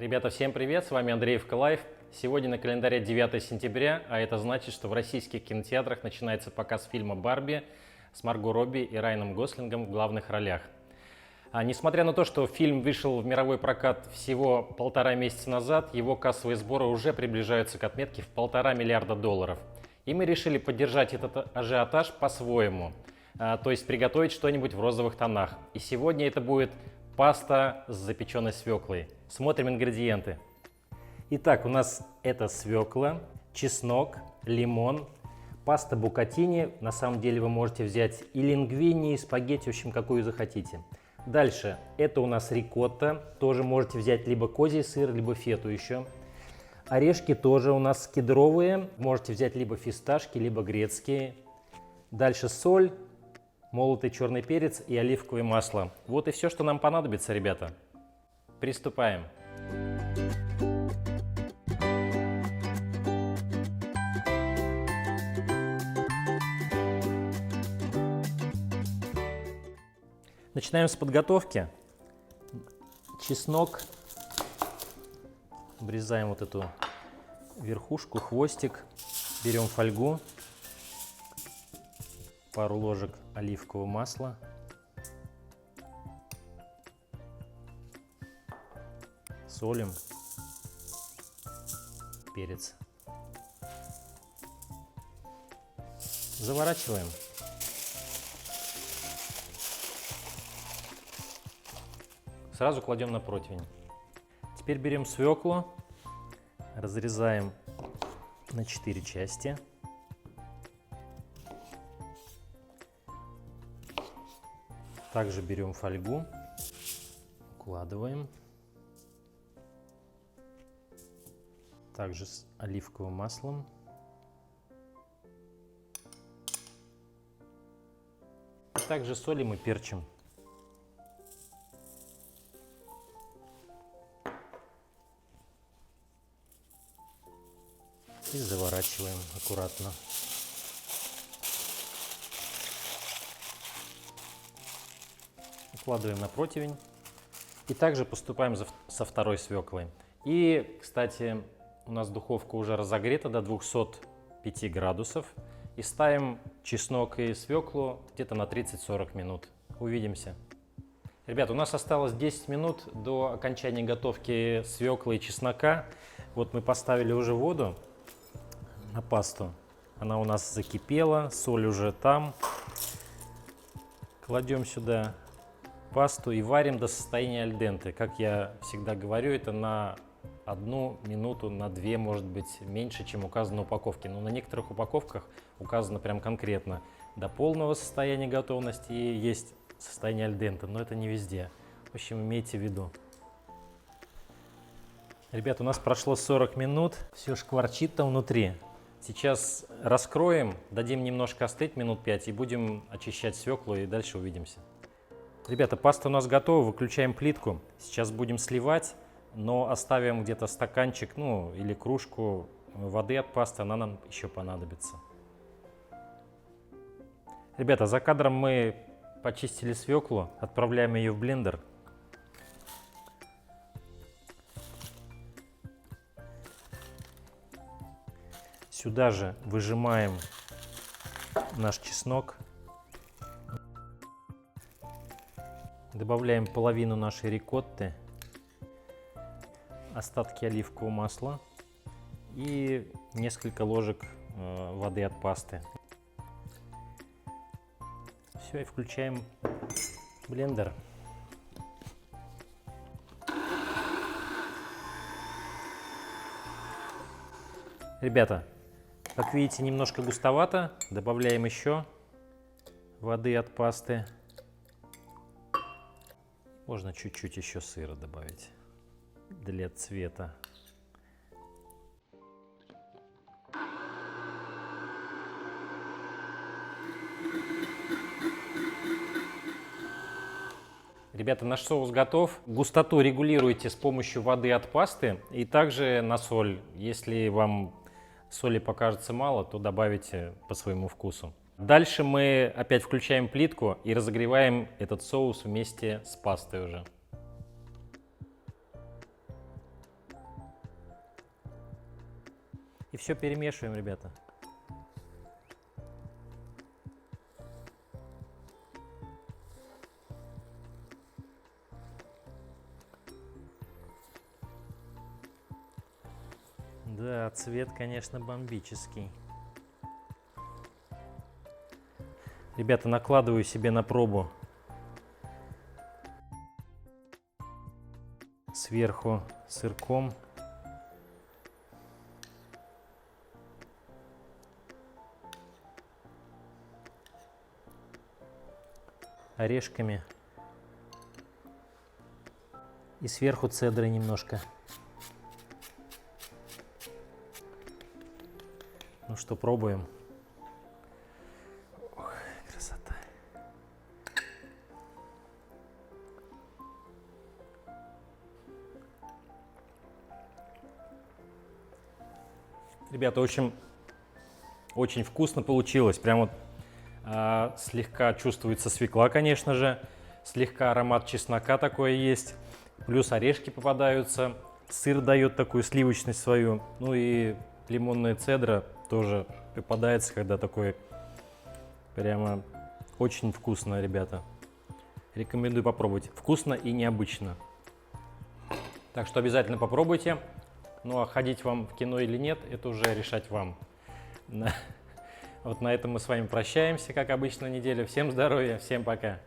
Ребята, всем привет! С вами Андреевка Лайф. Сегодня на календаре 9 сентября, а это значит, что в российских кинотеатрах начинается показ фильма «Барби» с Марго Робби и Райаном Гослингом в главных ролях. Несмотря на то, что фильм вышел в мировой прокат всего 1,5 месяца назад, его кассовые сборы уже приближаются к отметке в $1,5 миллиарда. И мы решили поддержать этот ажиотаж по-своему, то есть приготовить что-нибудь в розовых тонах. И сегодня это будет паста с запеченной свеклой. Смотрим ингредиенты. Итак, у нас это свекла, чеснок, лимон, паста букатини. На самом деле вы можете взять и лингвини, и спагетти, в общем, какую захотите. Дальше, это у нас рикотта. Тоже можете взять либо козий сыр, либо фету еще. Орешки тоже у нас кедровые. Можете взять либо фисташки, либо грецкие. Дальше соль, молотый черный перец и оливковое масло. Вот и все, что нам понадобится, ребята. Приступаем. Начинаем с подготовки. Чеснок. Обрезаем вот эту верхушку, хвостик. Берем фольгу. Пару ложек оливкового масла. Солим. Перец. Заворачиваем. Сразу кладем на противень. Теперь берем свеклу, разрезаем на 4 части. Также берем фольгу, укладываем. Также с оливковым маслом. Также солим и перчим. И заворачиваем аккуратно. Укладываем на противень. И также поступаем со второй свеклой. И, кстати, у нас духовка уже разогрета до 205 градусов. И ставим чеснок и свеклу где-то на 30-40 минут. Увидимся. Ребята, у нас осталось 10 минут до окончания готовки свеклы и чеснока. Вот мы поставили уже воду на пасту. Она у нас закипела, соль уже там. Кладем сюда пасту и варим до состояния аль денте. Как я всегда говорю, это на 1 минуту, на 2, может быть, меньше, чем указано на упаковке. Но на некоторых упаковках указано прям конкретно до полного состояния готовности и есть состояние аль денте, но это не везде. В общем, имейте в виду. Ребята, у нас прошло 40 минут, все шкварчит там внутри. Сейчас раскроем, дадим немножко остыть, минут 5, и будем очищать свеклу, и дальше увидимся. Ребята, паста у нас готова, выключаем плитку. Сейчас будем сливать, но оставим где-то стаканчик, ну или кружку воды от пасты, она нам еще понадобится. Ребята, за кадром мы почистили свеклу, отправляем ее в блендер. Сюда же выжимаем наш чеснок. Добавляем половину нашей рикотты, остатки оливкового масла и несколько ложек воды от пасты. Все, и включаем блендер. Ребята, как видите, немножко густовато. Добавляем еще воды от пасты. Можно чуть-чуть еще сыра добавить для цвета. Ребята, наш соус готов. Густоту регулируйте с помощью воды от пасты и также на соль. Если вам соли покажется мало, то добавите по своему вкусу. Дальше мы опять включаем плитку и разогреваем этот соус вместе с пастой уже. И все перемешиваем, ребята. Да, цвет, конечно, бомбический. Ребята, накладываю себе на пробу сверху сырком. Орешками. И сверху цедры немножко. Ну что, пробуем. Ох, красота. Ребята, очень вкусно получилось. Прям вот слегка чувствуется свекла, конечно же. Слегка аромат чеснока такое есть. Плюс орешки попадаются. Сыр дает такую сливочность свою. Ну и лимонная цедра тоже попадается, когда такой прямо очень вкусно, ребята. Рекомендую попробовать. Вкусно и необычно. Так что обязательно попробуйте. Ну а ходить вам в кино или нет, это уже решать вам. Вот на этом мы с вами прощаемся, как обычно, неделю. Всем здоровья, всем пока.